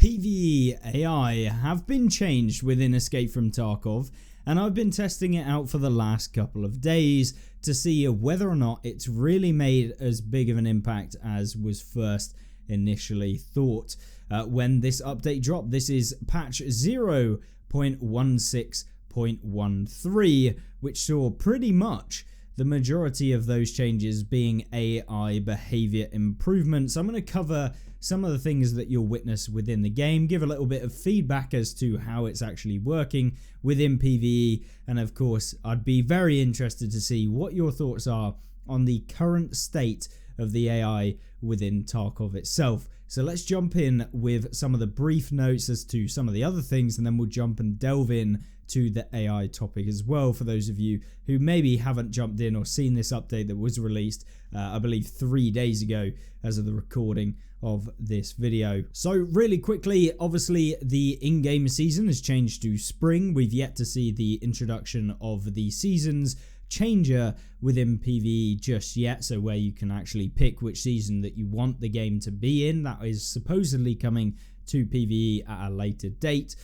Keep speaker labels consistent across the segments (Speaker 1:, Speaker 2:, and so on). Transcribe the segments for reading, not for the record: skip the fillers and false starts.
Speaker 1: PVE AI have been changed within Escape from Tarkov, and I've been testing it out for the last couple of days to see whether or not it's really made as big of an impact as was first initially thought. When this update dropped, this is patch 0.16.13, which saw pretty much the majority of those changes being AI behavior improvements. I'm going to cover some of the things that you'll witness within the game, give a little bit of feedback as to how it's actually working within PvE, and of course I'd be very interested to see what your thoughts are on the current state of the AI within Tarkov itself. So let's jump in with some of the brief notes as to some of the other things, and then we'll jump and delve in to the AI topic as well, for those of you who maybe haven't jumped in or seen this update that was released I believe 3 days ago as of the recording of this video. So really quickly, obviously the in-game season has changed to spring. We've yet to see the introduction of the seasons changer within PvE just yet, so where you can actually pick which season that you want the game to be in. That is supposedly coming to PvE at a later date.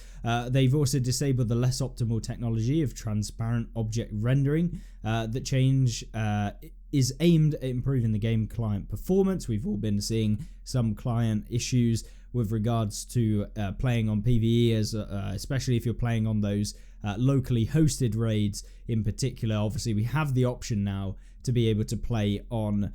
Speaker 1: They've also disabled the less optimal technology of transparent object rendering. The change is aimed at improving the game client performance. We've all been seeing some client issues with regards to playing on PvE, especially if you're playing on those locally hosted raids in particular. Obviously we have the option now to be able to play on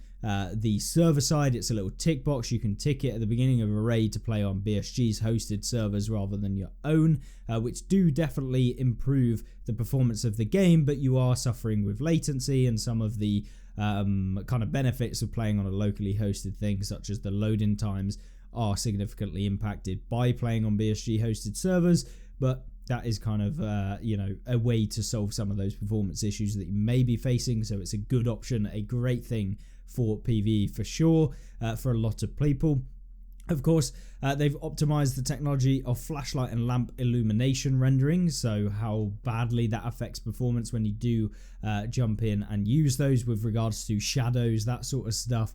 Speaker 1: the server side. It's a little tick box. You can tick it at the beginning of a raid to play on BSG's hosted servers rather than your own, which do definitely improve the performance of the game, but you are suffering with latency and some of the kind of benefits of playing on a locally hosted thing, such as the loading times are significantly impacted by playing on BSG hosted servers. But that is kind of a way to solve some of those performance issues that you may be facing. So it's a good option, a great thing for PvE for sure, for a lot of people. Of course, they've optimized the technology of flashlight and lamp illumination rendering, so how badly that affects performance when you do jump in and use those with regards to shadows, that sort of stuff,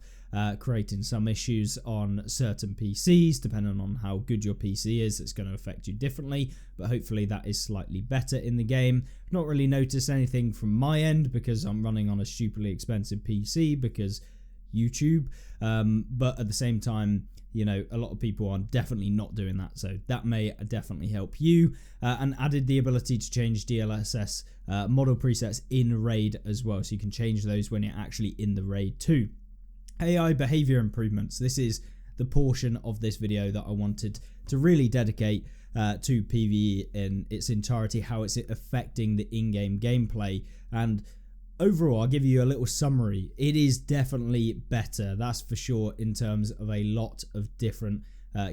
Speaker 1: creating some issues on certain PCs. Depending on how good your PC is, it's going to affect you differently, but hopefully that is slightly better in the game. Not really noticed anything from my end because I'm running on a stupidly expensive PC because YouTube, but at the same time, you know, a lot of people are definitely not doing that, so that may definitely help you. And added the ability to change DLSS model presets in raid as well, so you can change those when you're actually in the raid too. AI behavior improvements. This is the portion of this video that I wanted to really dedicate to PvE in its entirety, how it's affecting the in-game gameplay. And overall, I'll give you a little summary. It is definitely better, that's for sure, in terms of a lot of different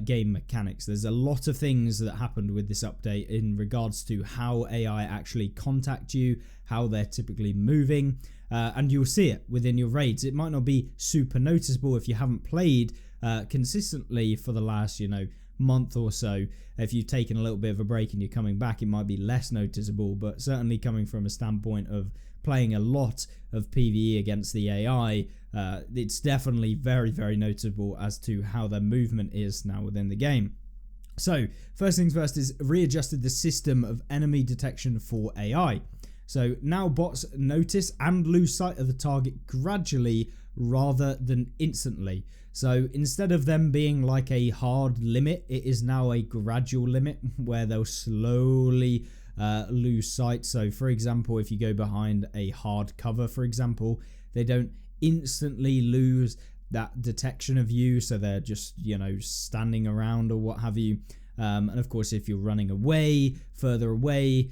Speaker 1: game mechanics. There's a lot of things that happened with this update in regards to how AI actually contact you, how they're typically moving, and you'll see it within your raids. It might not be super noticeable if you haven't played consistently for the last, month or so. If you've taken a little bit of a break and you're coming back, it might be less noticeable, but certainly coming from a standpoint of playing a lot of PvE against the AI, it's definitely very, very noticeable as to how their movement is now within the game. So first things first is readjusted the system of enemy detection for AI. So now bots notice and lose sight of the target gradually rather than instantly. So instead of them being like a hard limit, it is now a gradual limit where they'll slowly lose sight. So for example, if you go behind a hard cover, for example, they don't instantly lose that detection of you, so they're just standing around or what have you. And of course, if you're running away, further away,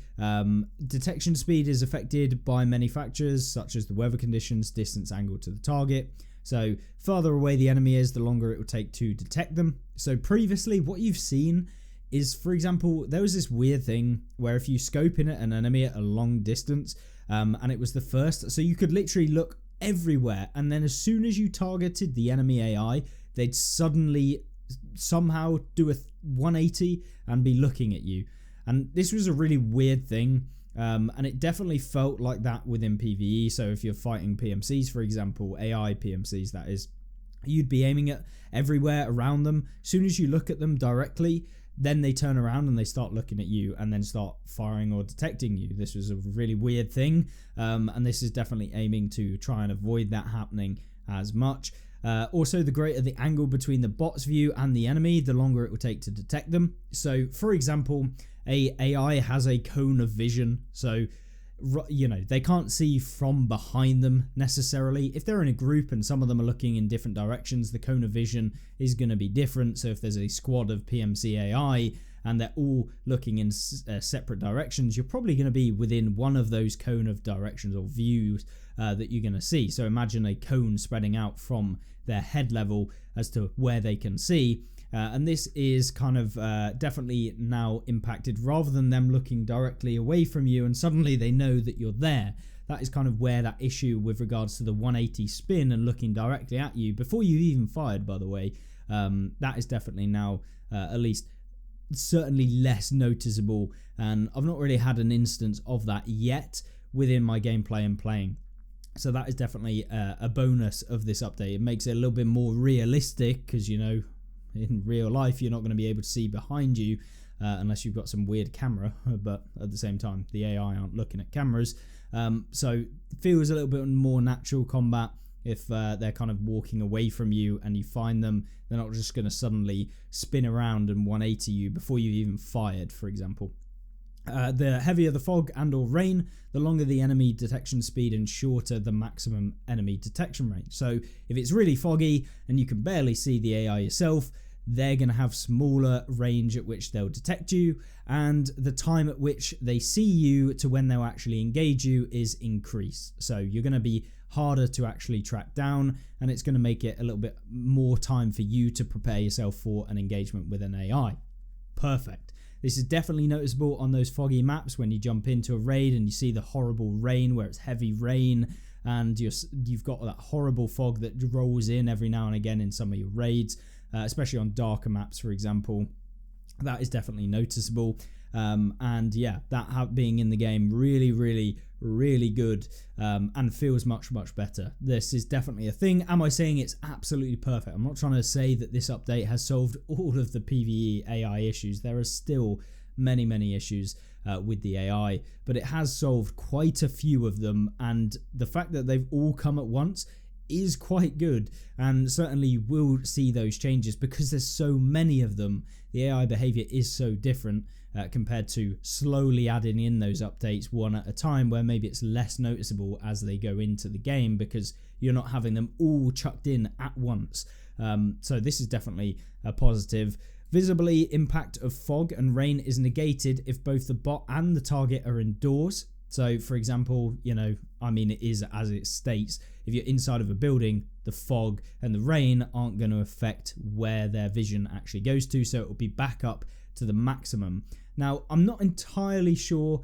Speaker 1: detection speed is affected by many factors such as the weather conditions, distance, angle to the target. So farther away the enemy is, the longer it will take to detect them. So previously what you've seen is, for example, there was this weird thing where if you scope in at an enemy at a long distance, and it was the first, so you could literally look everywhere, and then as soon as you targeted the enemy AI, they'd suddenly somehow do a 180 and be looking at you. And this was a really weird thing, and it definitely felt like that within PvE. So if you're fighting PMCs, for example, AI PMCs that is, you'd be aiming at everywhere around them. As soon as you look at them directly, then they turn around and they start looking at you and then start firing or detecting you. This was a really weird thing, and this is definitely aiming to try and avoid that happening as much. Also, the greater the angle between the bot's view and the enemy, the longer it will take to detect them. So, for example, a AI has a cone of vision, so they can't see from behind them necessarily. If they're in a group and some of them are looking in different directions, the cone of vision is going to be different. So if there's a squad of PMC AI and they're all looking in separate directions, you're probably going to be within one of those cone of directions or views that you're going to see. So imagine a cone spreading out from their head level as to where they can see. And this is kind of definitely now impacted, rather than them looking directly away from you and suddenly they know that you're there. That is kind of where that issue with regards to the 180 spin and looking directly at you before you even fired, by the way, that is definitely now at least certainly less noticeable. And I've not really had an instance of that yet within my gameplay and playing. So that is definitely a bonus of this update. It makes it a little bit more realistic because, in real life, you're not going to be able to see behind you unless you've got some weird camera. But at the same time, the AI aren't looking at cameras. So it feels a little bit more natural combat if they're kind of walking away from you and you find them. They're not just going to suddenly spin around and 180 you before you've even fired, for example. The heavier the fog and or rain, the longer the enemy detection speed and shorter the maximum enemy detection range. So if it's really foggy and you can barely see the AI yourself, they're going to have smaller range at which they'll detect you, and the time at which they see you to when they'll actually engage you is increased. So you're going to be harder to actually track down, and it's going to make it a little bit more time for you to prepare yourself for an engagement with an AI. Perfect. This is definitely noticeable on those foggy maps when you jump into a raid and you see the horrible rain where it's heavy rain and you've got that horrible fog that rolls in every now and again in some of your raids, especially on darker maps, for example. That is definitely noticeable. And yeah, that being in the game really, really, really good, and feels much, much better. This is definitely a thing. Am I saying it's absolutely perfect? I'm not trying to say that this update has solved all of the PvE AI issues. There are still many, many issues with the AI, but it has solved quite a few of them, and the fact that they've all come at once is quite good, and certainly you will see those changes because there's so many of them. The AI behavior is so different compared to slowly adding in those updates one at a time, where maybe it's less noticeable as they go into the game because you're not having them all chucked in at once. So this is definitely a positive. Visibly, impact of fog and rain is negated if both the bot and the target are indoors. So for example, it is as it states, if you're inside of a building, the fog and the rain aren't going to affect where their vision actually goes to, so it will be back up to the maximum. Now, I'm not entirely sure,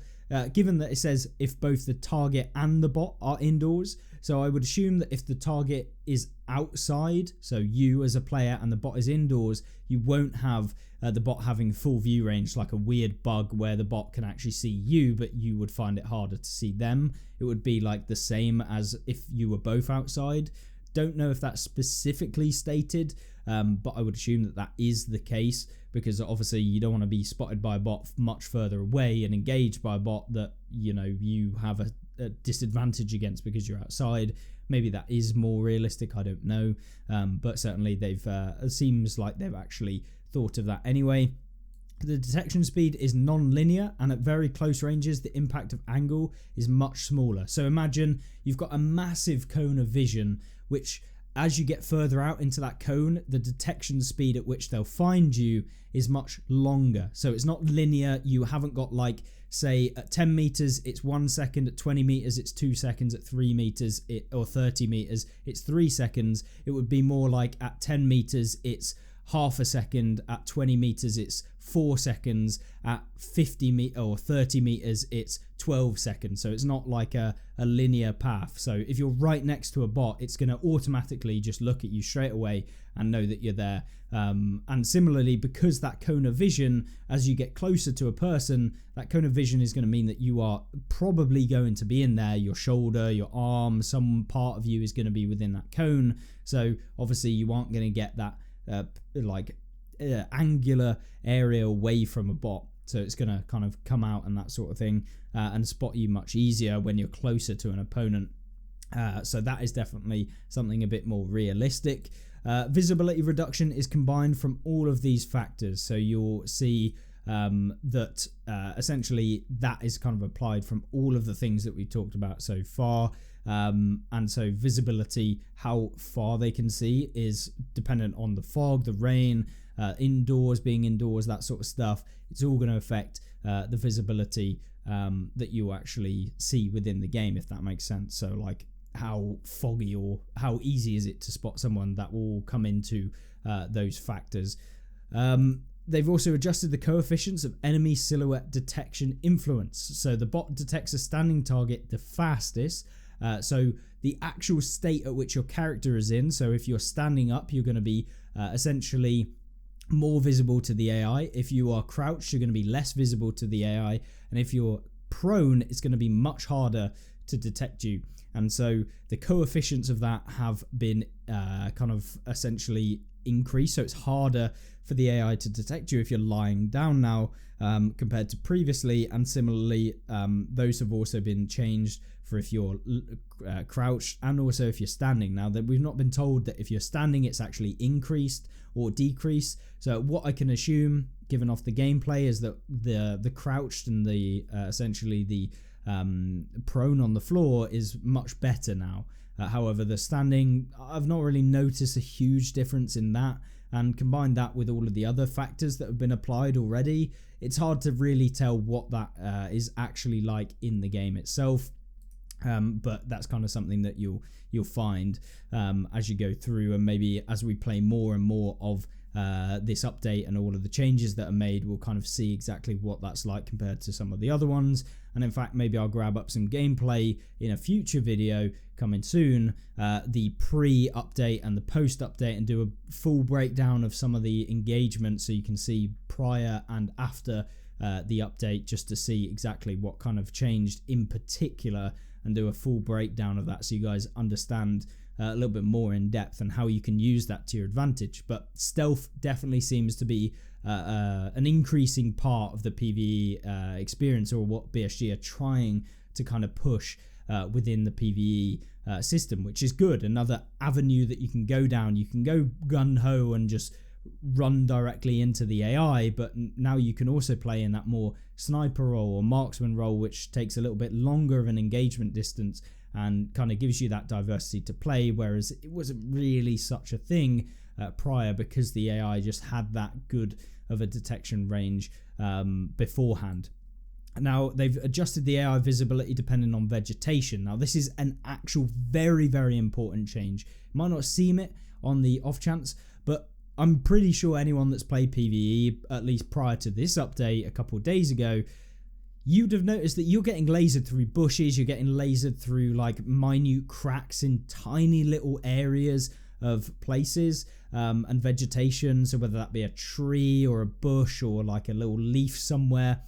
Speaker 1: given that it says if both the target and the bot are indoors, so I would assume that if the target is outside, so you as a player, and the bot is indoors, you won't have the bot having full view range, like a weird bug where the bot can actually see you, but you would find it harder to see them. It would be like the same as if you were both outside. Don't know if that's specifically stated, but I would assume that that is the case, because obviously you don't want to be spotted by a bot much further away and engaged by a bot that you have a disadvantage against because you're outside. Maybe that is more realistic, I don't know, but certainly it seems like they've actually thought of that anyway. The detection speed is non-linear, and at very close ranges the impact of angle is much smaller. So imagine you've got a massive cone of vision, which as you get further out into that cone, the detection speed at which they'll find you is much longer. So it's not linear. You haven't got, like, say at 10 meters it's 1 second, at 20 meters it's 2 seconds, at 3 meters or 30 meters it's 3 seconds. It would be more like at 10 meters it's half a second, at 20 meters it's 4 seconds, at 50 or 30 meters it's 12 seconds. So it's not like a linear path. So if you're right next to a bot, it's going to automatically just look at you straight away and know that you're there. And similarly, because that cone of vision, as you get closer to a person, that cone of vision is going to mean that you are probably going to be in there. Your shoulder, your arm, some part of you is going to be within that cone. So obviously you aren't going to get that like angular area away from a bot. So it's going to kind of come out and that sort of thing, and spot you much easier when you're closer to an opponent. So that is definitely something a bit more realistic. Visibility reduction is combined from all of these factors. So you'll see that essentially that is kind of applied from all of the things that we've talked about so far. And so visibility, how far they can see, is dependent on the fog, the rain, indoors, being indoors, that sort of stuff. It's all going to affect the visibility that you actually see within the game, if that makes sense. So like how foggy or how easy is it to spot someone, that will come into those factors. They've also adjusted the coefficients of enemy silhouette detection influence. So the bot detects a standing target the fastest. So the actual state at which your character is in. So if you're standing up, you're going to be essentially more visible to the AI. If you are crouched, you're going to be less visible to the AI. And if you're prone, it's going to be much harder to detect you. And so the coefficients of that have been kind of essentially increased. So it's harder for the AI to detect you if you're lying down now compared to previously. And similarly, those have also been changed for if you're crouched and also if you're standing. Now that we've not been told that if you're standing, it's actually increased or decreased. So what I can assume, given off the gameplay, is that the crouched and the essentially the prone on the floor is much better now. However, the standing, I've not really noticed a huge difference in that. And combine that with all of the other factors that have been applied already, it's hard to really tell what that is actually like in the game itself. But that's kind of something that you'll find as you go through, and maybe as we play more and more of this update and all of the changes that are made, we'll kind of see exactly what that's like compared to some of the other ones. And in fact, maybe I'll grab up some gameplay in a future video coming soon, the pre-update and the post-update, and do a full breakdown of some of the engagement so you can see prior and after the update, just to see exactly what kind of changed in particular, and do a full breakdown of that so you guys understand a little bit more in depth and how you can use that to your advantage. But stealth definitely seems to be an increasing part of the PvE experience, or what BSG are trying to kind of push within the PvE system, which is good. Another avenue that you can go down. You can go gun-ho and just run directly into the AI, but now you can also play in that more sniper role or marksman role, which takes a little bit longer of an engagement distance and kind of gives you that diversity to play, whereas it wasn't really such a thing prior, because the AI just had that good of a detection range beforehand. Now, they've adjusted the AI visibility depending on vegetation. Now, this is an actual very, very important change. You might not seem it on the off chance, but I'm pretty sure anyone that's played PvE, at least prior to this update a couple of days ago, you'd have noticed that you're getting lasered through bushes, you're getting lasered through like minute cracks in tiny little areas of places and vegetation. So whether that be a tree or a bush or like a little leaf somewhere,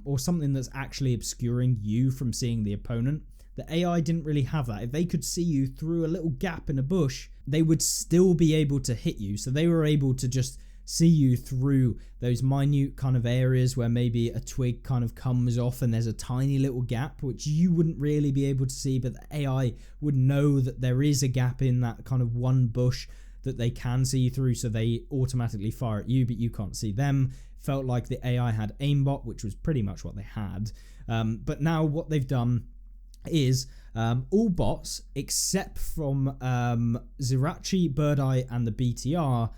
Speaker 1: or something that's actually obscuring you from seeing the opponent. The AI didn't really have that. If they could see you through a little gap in a bush, they would still be able to hit you. So they were able to just see you through those minute kind of areas where maybe a twig kind of comes off and there's a tiny little gap, which you wouldn't really be able to see, but the AI would know that there is a gap in that kind of one bush that they can see you through, so they automatically fire at you, but you can't see them. Felt like the AI had aimbot, which was pretty much what they had. But now what they've done is all bots except from Zirachi, Birdeye, and the BTR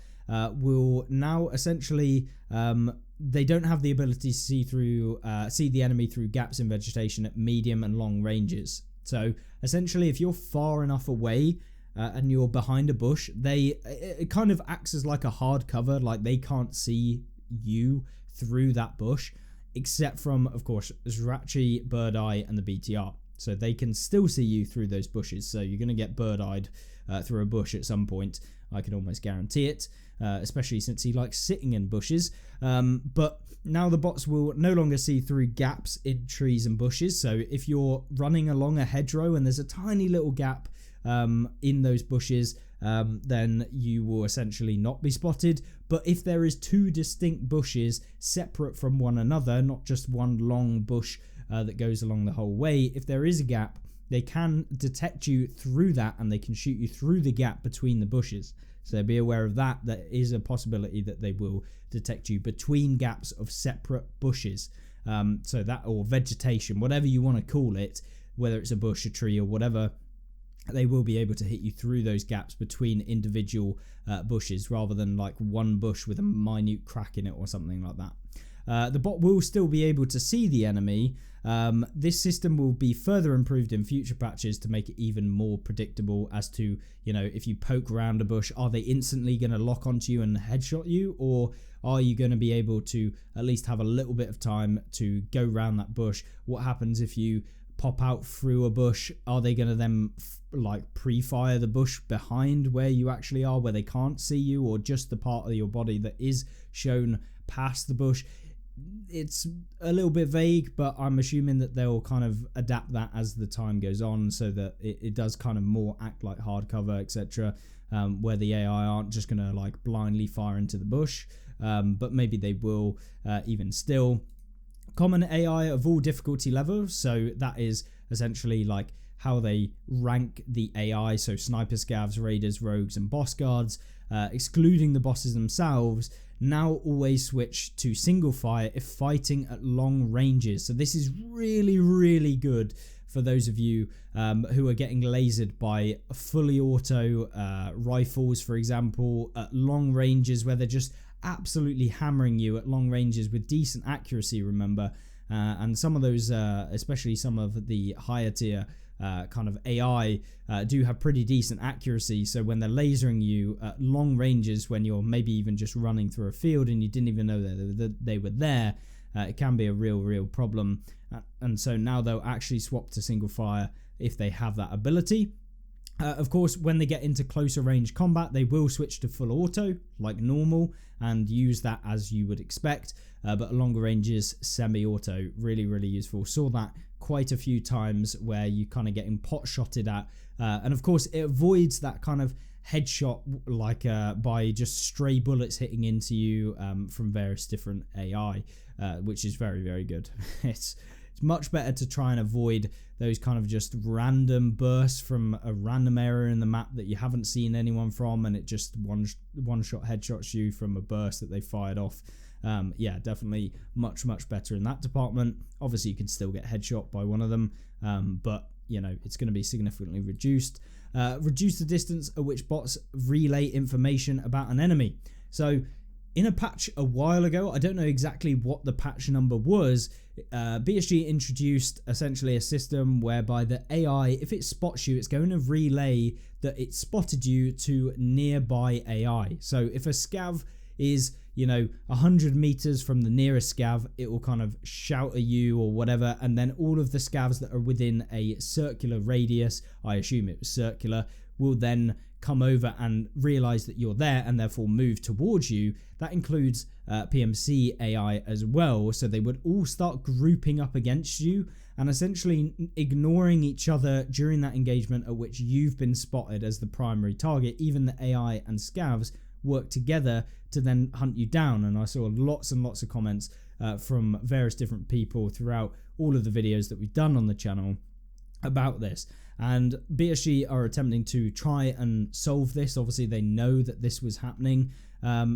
Speaker 1: will now essentially they don't have the ability to see the enemy through gaps in vegetation at medium and long ranges. So essentially, if you're far enough away and you're behind a bush, it kind of acts as like a hard cover, like they can't see you through that bush, except from, of course, Zirachi, Birdeye, and the BTR. So they can still see you through those bushes. So you're going to get bird-eyed through a bush at some point. I can almost guarantee it, especially since he likes sitting in bushes. But now the bots will no longer see through gaps in trees and bushes. So if you're running along a hedgerow and there's a tiny little gap in those bushes, then you will essentially not be spotted. But if there is two distinct bushes separate from one another, not just one long bush that goes along the whole way, if there is a gap, they can detect you through that and they can shoot you through the gap between the bushes. So be aware of that. There is a possibility that they will detect you between gaps of separate bushes. So that, or vegetation, whatever you want to call it, whether it's a bush, a tree, or whatever, they will be able to hit you through those gaps between individual bushes, rather than like one bush with a minute crack in it or something like that. The bot will still be able to see the enemy. This system will be further improved in future patches to make it even more predictable as to, you know, if you poke around a bush, are they instantly going to lock onto you and headshot you, or are you going to be able to at least have a little bit of time to go around that bush? What happens if you pop out through a bush? Are they going to then like pre-fire the bush behind where you actually are, where they can't see you, or just the part of your body that is shown past the bush? It's a little bit vague, but I'm assuming that they'll kind of adapt that as the time goes on, so that it does kind of more act like hardcover, etc., where the AI aren't just going to like blindly fire into the bush, but maybe they will even still. Common AI of all difficulty levels, so that is essentially like how they rank the AI, so sniper, scavs, raiders, rogues, and boss guards, excluding the bosses themselves. Now always switch to single fire if fighting at long ranges. So this is really, really good for those of you who are getting lasered by fully auto rifles, for example, at long ranges, where they're just absolutely hammering you at long ranges with decent accuracy, remember. And some of those, especially some of the higher tier kind of AI, do have pretty decent accuracy. So when they're lasering you at long ranges, when you're maybe even just running through a field and you didn't even know that they were there, it can be a real problem. And so now they'll actually swap to single fire if they have that ability. Of course, when they get into closer range combat, they will switch to full auto like normal and use that as you would expect. But at longer ranges, semi-auto, really useful. Saw that quite a few times where you kind of getting pot shotted at. And of course, it avoids that kind of headshot like by just stray bullets hitting into you from various different AI, which is very good. It's much better to try and avoid those kind of just random bursts from a random area in the map that you haven't seen anyone from, and it just one shot headshots you from a burst that they fired off. Yeah, definitely much better in that department. Obviously you can still get headshot by one of them, but you know, it's going to be significantly reduced. Reduce the distance at which bots relay information about an enemy. So in a patch a while ago, I don't know exactly what the patch number was, BSG introduced essentially a system whereby the AI, if it spots you, it's going to relay that it spotted you to nearby AI. So if a scav is, you know, 100 meters from the nearest scav, it will kind of shout at you or whatever, and then all of the scavs that are within a circular radius, I assume it was circular, will then come over and realize that you're there and therefore move towards you. That includes PMC AI as well, so they would all start grouping up against you and essentially ignoring each other during that engagement at which you've been spotted as the primary target. Even the AI and scavs work together to then hunt you down, and I saw lots and lots of comments from various different people throughout all of the videos that we've done on the channel about this. And BSG are attempting to try and solve this. Obviously they know that this was happening,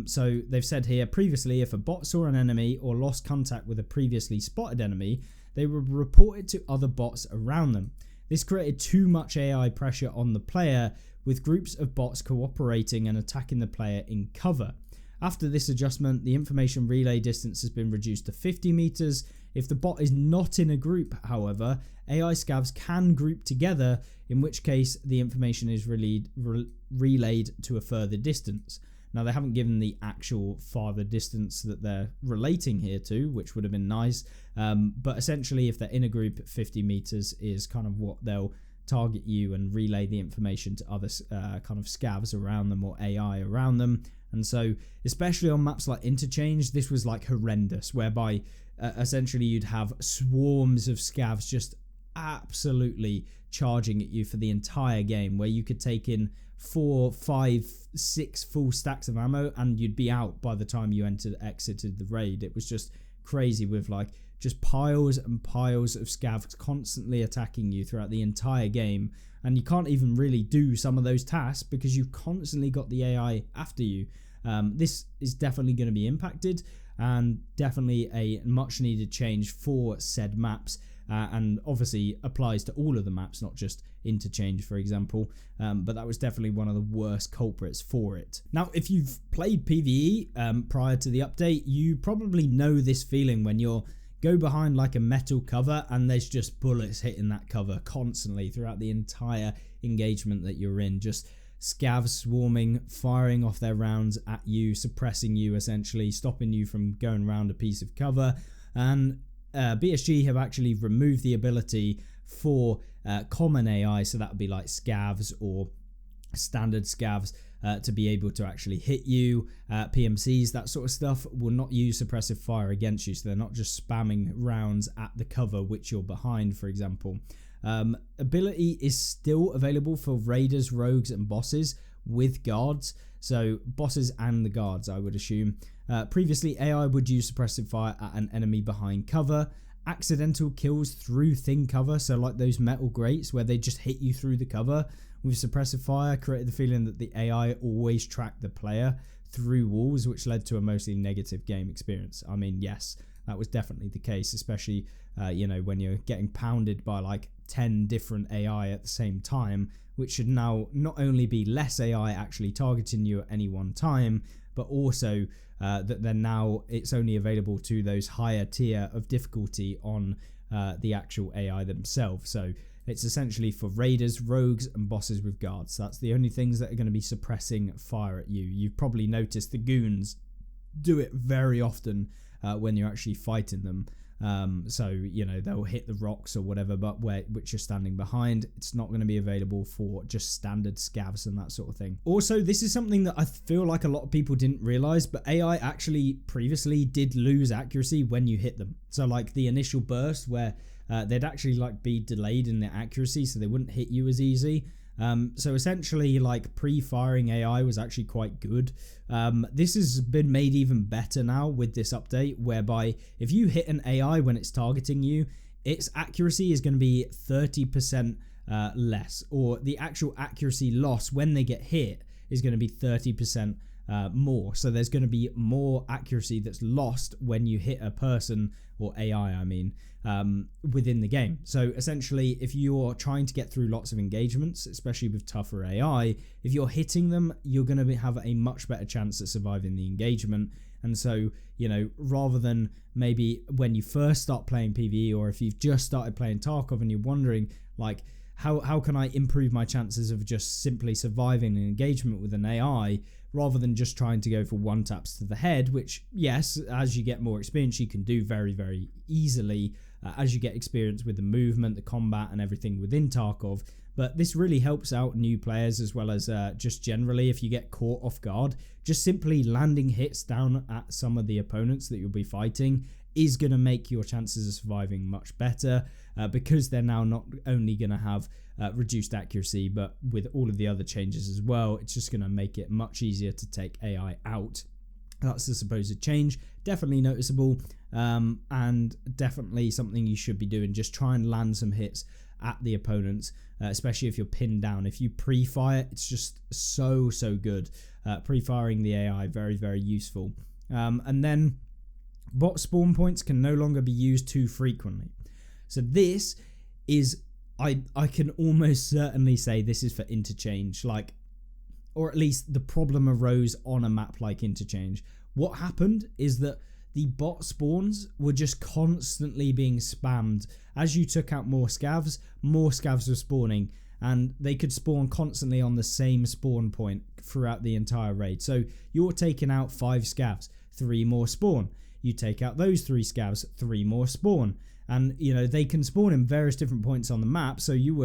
Speaker 1: so they've said here, previously if a bot saw an enemy or lost contact with a previously spotted enemy, they would report it to other bots around them. This created too much AI pressure on the player, with groups of bots cooperating and attacking the player in cover. After this adjustment, the information relay distance has been reduced to 50 meters. If the bot is not in a group, however, AI scavs can group together, in which case the information is relayed to a further distance. Now, they haven't given the actual farther distance that they're relating here to, which would have been nice. But essentially, if they're in a group, 50 meters is kind of what they'll target you and relay the information to other kind of scavs around them or AI around them. And so, especially on maps like Interchange, this was like horrendous, whereby essentially you'd have swarms of scavs just absolutely charging at you for the entire game, where you could take in 4, 5, 6 full stacks of ammo and you'd be out by the time you exited the raid. It was just crazy, with like just piles and piles of scavs constantly attacking you throughout the entire game, and you can't even really do some of those tasks because you've constantly got the AI after you. This is definitely going to be impacted, and definitely a much needed change for said maps, and obviously applies to all of the maps, not just Interchange, for example, but that was definitely one of the worst culprits for it. Now, if you've played PvE prior to the update, you probably know this feeling when you're go behind like a metal cover and there's just bullets hitting that cover constantly throughout the entire engagement that you're in. Just scavs swarming, firing off their rounds at you, suppressing you, essentially stopping you from going around a piece of cover. And BSG have actually removed the ability for common AI, so that would be like scavs or standard scavs, to be able to actually hit you. PMCs, that sort of stuff, will not use suppressive fire against you, so they're not just spamming rounds at the cover which you're behind, for example. Ability is still available for raiders, rogues and bosses with guards, so bosses and the guards, I would assume. Previously, AI would use suppressive fire at an enemy behind cover. Accidental kills through thin cover, so like those metal grates where they just hit you through the cover with suppressive fire, created the feeling that the AI always tracked the player through walls, which led to a mostly negative game experience. I mean, yes, that was definitely the case, especially when you're getting pounded by like 10 different AI at the same time, which should now not only be less AI actually targeting you at any one time, but also that then now it's only available to those higher tier of difficulty on the actual AI themselves. So it's essentially for raiders, rogues and bosses with guards. That's the only things that are going to be suppressing fire at you. You've probably noticed the goons do it very often when you're actually fighting them. So they'll hit the rocks or whatever, but which you're standing behind. It's not going to be available for just standard scavs and that sort of thing. Also, this is something that I feel like a lot of people didn't realize, but AI actually previously did lose accuracy when you hit them. So like the initial burst where they'd actually like be delayed in their accuracy, so they wouldn't hit you as easy. So essentially, like, pre-firing AI was actually quite good. This has been made even better now with this update, whereby if you hit an AI when it's targeting you, its accuracy is going to be 30% less, or the actual accuracy loss when they get hit is going to be 30% more. So there's going to be more accuracy that's lost when you hit a person, or AI I mean, within the game. So essentially, if you're trying to get through lots of engagements, especially with tougher AI, if you're hitting them, you're going to have a much better chance at surviving the engagement. And so, rather than maybe when you first start playing PvE, or if you've just started playing Tarkov and you're wondering like, how can I improve my chances of just simply surviving an engagement with an AI, rather than just trying to go for one taps to the head, which, yes, as you get more experience, you can do very, very easily as you get experience with the movement, the combat and everything within Tarkov. But this really helps out new players, as well as just generally if you get caught off guard, just simply landing hits down at some of the opponents that you'll be fighting is going to make your chances of surviving much better, because they're now not only going to have reduced accuracy, but with all of the other changes as well, it's just going to make it much easier to take AI out. That's the supposed change. Definitely noticeable, and definitely something you should be doing. Just try and land some hits at the opponents, especially if you're pinned down. If you pre-fire, it's just so good. Pre-firing the AI, very, very useful. And then bot spawn points can no longer be used too frequently. So this is, I can almost certainly say this is for Interchange, like, or at least the problem arose on a map like Interchange. What happened is that the bot spawns were just constantly being spammed. As you took out more scavs were spawning, and they could spawn constantly on the same spawn point throughout the entire raid. So you're taking out 5 scavs, 3 more spawn. You take out those 3 scavs, 3 more spawn. And they can spawn in various different points on the map, so you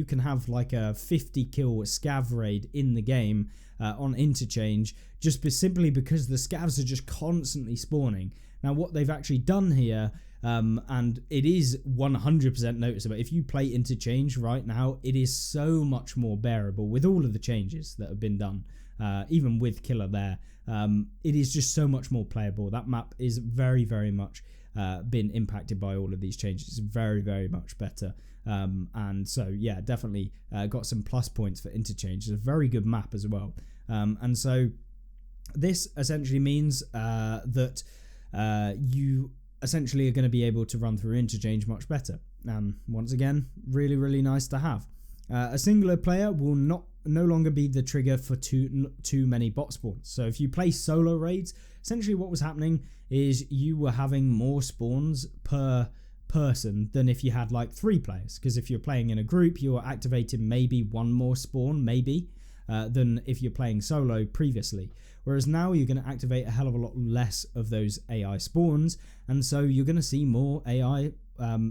Speaker 1: can have like a 50 kill scav raid in the game on Interchange, just simply because the scavs are just constantly spawning. Now what they've actually done here And it is 100% noticeable. If you play Interchange right now, it is so much more bearable with all of the changes that have been done, even with Killer there. It is just so much more playable. That map is very, very much been impacted by all of these changes. It's very, very much better. And so, yeah, definitely got some plus points for Interchange. It's a very good map as well. And so this essentially means that you essentially are going to be able to run through Interchange much better. Once again, really, really nice to have. A singular player will no longer be the trigger for too many bot spawns. So if you play solo raids, essentially what was happening is you were having more spawns per person than if you had like 3 players. Because if you're playing in a group, you're activating maybe one more spawn, than if you're playing solo previously. Whereas now you're going to activate a hell of a lot less of those AI spawns, and so you're going to see more AI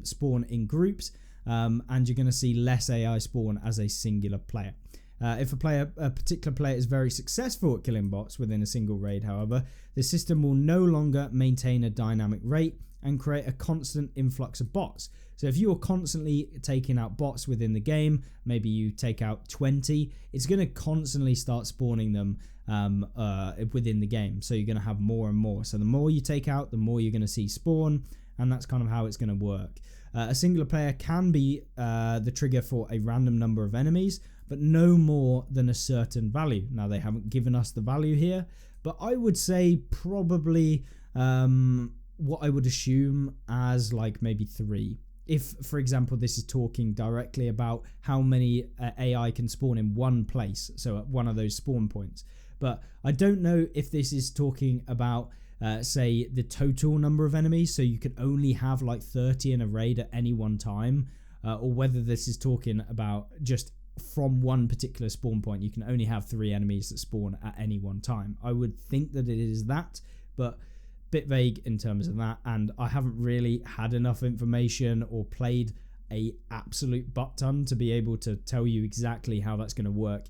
Speaker 1: spawn in groups, and you're going to see less AI spawn as a singular player. If a particular player is very successful at killing bots within a single raid, however, the system will no longer maintain a dynamic rate and create a constant influx of bots. So if you're constantly taking out bots within the game, maybe you take out 20, it's going to constantly start spawning them within the game. So you're going to have more and more. So the more you take out, the more you're going to see spawn, and that's kind of how it's going to work. A singular player can be the trigger for a random number of enemies, but no more than a certain value. Now, they haven't given us the value here, but I would say probably what I would assume as like maybe 3. If, for example, this is talking directly about how many AI can spawn in one place, so at one of those spawn points. But I don't know if this is talking about, say, the total number of enemies, so you can only have like 30 in a raid at any one time, or whether this is talking about just from one particular spawn point, you can only have 3 enemies that spawn at any one time. I would think that it is that, but bit vague in terms of that, and I haven't really had enough information or played a absolute butt ton to be able to tell you exactly how that's going to work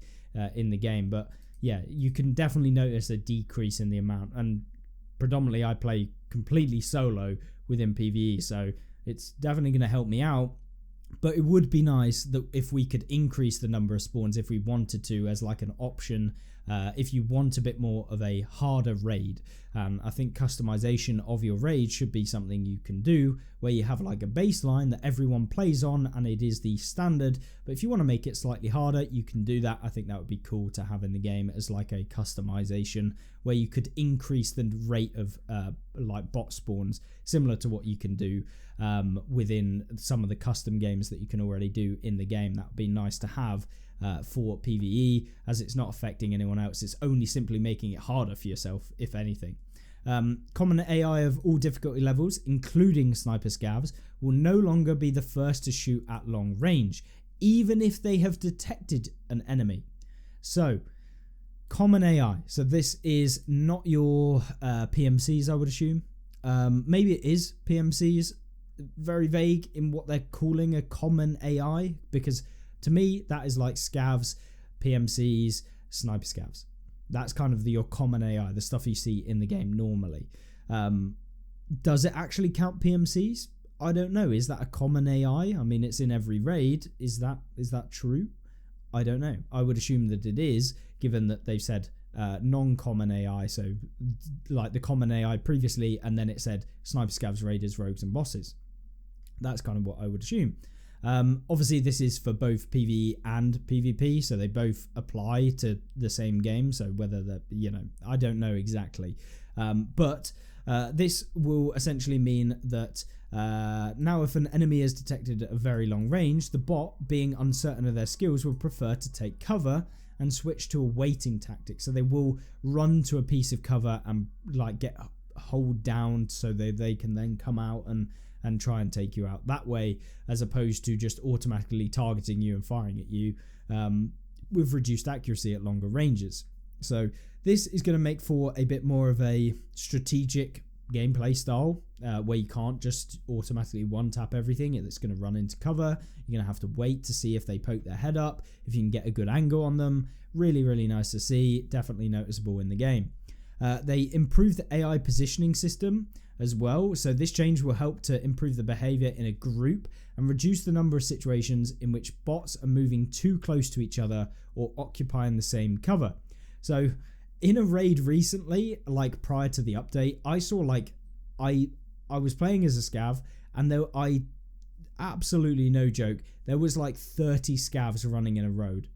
Speaker 1: in the game. But yeah, you can definitely notice a decrease in the amount, and predominantly I play completely solo within PvE, so it's definitely going to help me out. But it would be nice that if we could increase the number of spawns if we wanted to, as like an option, if you want a bit more of a harder raid. I think customization of your raid should be something you can do, where you have like a baseline that everyone plays on and it is the standard. But if you want to make it slightly harder, you can do that. I think that would be cool to have in the game as like a customization, where you could increase the rate of like bot spawns, similar to what you can do within some of the custom games that you can already do in the game. That would be nice to have for PvE, as it's not affecting anyone else. It's only simply making it harder for yourself, if anything. Common AI of all difficulty levels, including sniper scavs, will no longer be the first to shoot at long range, even if they have detected an enemy. So, common AI. So this is not your PMCs, I would assume. Maybe it is PMCs. Very vague in what they're calling a common AI, because to me that is like scavs, PMCs, sniper scavs. That's kind of your common AI, the stuff you see in the game normally. Does it actually count PMCs? I don't know. Is that a common AI? I mean, it's in every raid. Is that true? I don't know. I would assume that it is, given that they've said non-common AI, so like the common AI previously, and then it said sniper scavs, raiders, rogues, and bosses. That's kind of what I would assume. Obviously, this is for both PvE and PvP, so they both apply to the same game. So whether that, I don't know exactly. But this will essentially mean that now if an enemy is detected at a very long range, the bot, being uncertain of their skills, will prefer to take cover and switch to a waiting tactic. So they will run to a piece of cover and like hold down so they can then come out and try and take you out that way, as opposed to just automatically targeting you and firing at you with reduced accuracy at longer ranges. So this is going to make for a bit more of a strategic gameplay style, where you can't just automatically one-tap everything. It's going to run into cover. You're going to have to wait to see if they poke their head up, if you can get a good angle on them. Really, really nice to see. Definitely noticeable in the game. They improved the AI positioning system, as well. So this change will help to improve the behavior in a group and reduce the number of situations in which bots are moving too close to each other or occupying the same cover. So in a raid recently, like prior to the update, I saw like I was playing as a scav, and absolutely no joke, there was like 30 scavs running in a road,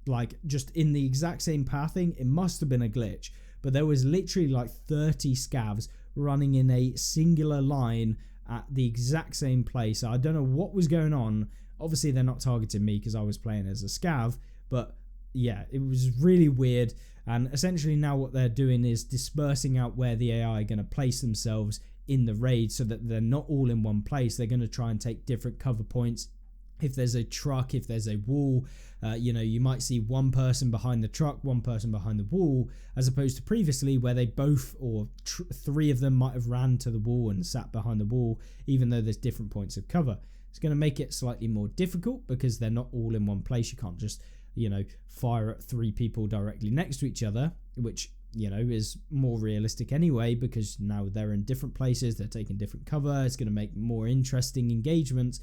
Speaker 1: like just in the exact same pathing. It must have been a glitch, but there was literally like 30 scavs running in a singular line at the exact same place. I don't know what was going on. Obviously they're not targeting me because I was playing as a scav, but yeah, it was really weird. And essentially now what they're doing is dispersing out where the AI are going to place themselves in the raid so that they're not all in one place. They're going to try and take different cover points. If there's a truck, if there's a wall, you might see one person behind the truck, one person behind the wall, as opposed to previously where they both or three of them might have ran to the wall and sat behind the wall, even though there's different points of cover. It's going to make it slightly more difficult because they're not all in one place. You can't just, fire at three people directly next to each other, which, is more realistic anyway, because now they're in different places, they're taking different cover. It's going to make more interesting engagements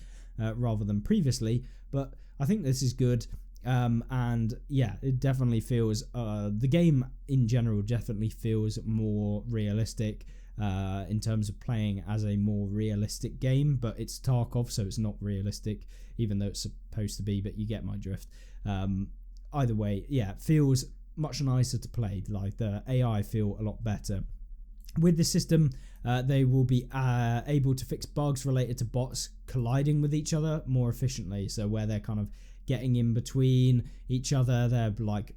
Speaker 1: rather than previously. But I think this is good. And yeah, it definitely feels, the game in general definitely feels more realistic in terms of playing as a more realistic game. But it's Tarkov, so it's not realistic, even though it's supposed to be, but you get my drift. Either way, yeah, it feels much nicer to play. Like the AI feel a lot better. With the system, they will be able to fix bugs related to bots colliding with each other more efficiently. So where they're kind of getting in between each other, they're like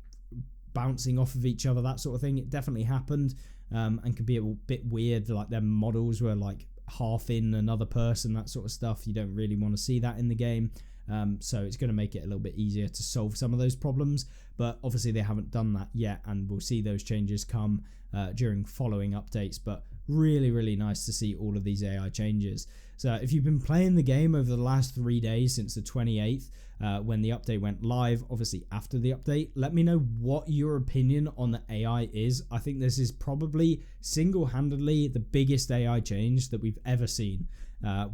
Speaker 1: bouncing off of each other, that sort of thing. It definitely happened and could be a bit weird. Like their models were like half in another person, that sort of stuff. You don't really want to see that in the game. So it's going to make it a little bit easier to solve some of those problems, but obviously they haven't done that yet, and we'll see those changes come during following updates. But really nice to see all of these AI changes. So if you've been playing the game over the last 3 days since the 28th, when the update went live, obviously after the update, let me know what your opinion on the AI is. I think this is probably single-handedly the biggest AI change that we've ever seen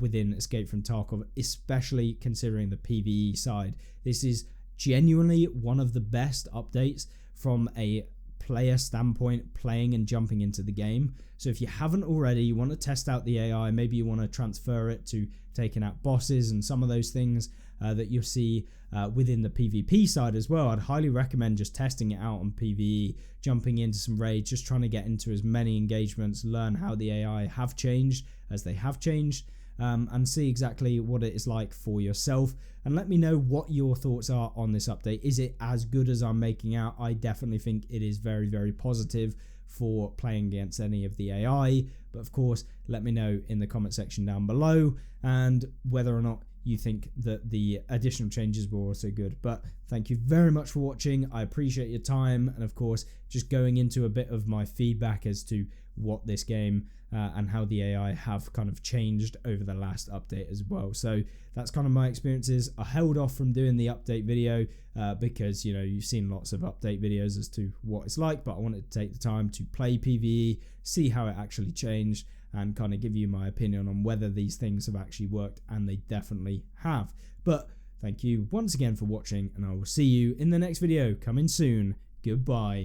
Speaker 1: within Escape from Tarkov, especially considering the PVE side. This is genuinely one of the best updates from a player standpoint, playing and jumping into the game. So if you haven't already, you want to test out the AI, maybe you want to transfer it to taking out bosses and some of those things that you'll see within the PvP side as well, I'd highly recommend just testing it out on PvE, jumping into some raids, just trying to get into as many engagements, learn how the AI have changed as they have changed, and see exactly what it is like for yourself. And let me know what your thoughts are on this update. Is it as good as I'm making out? I definitely think it is very positive for playing against any of the AI. But of course, let me know in the comment section down below, and whether or not you think that the additional changes were also good. But thank you very much for watching. I appreciate your time, and of course just going into a bit of my feedback as to what this game and how the AI have kind of changed over the last update as well. So that's kind of my experiences. I held off from doing the update video because you've seen lots of update videos as to what it's like, but I wanted to take the time to play PvE, see how it actually changed, and kind of give you my opinion on whether these things have actually worked, and they definitely have. But thank you once again for watching, and I will see you in the next video coming soon. Goodbye.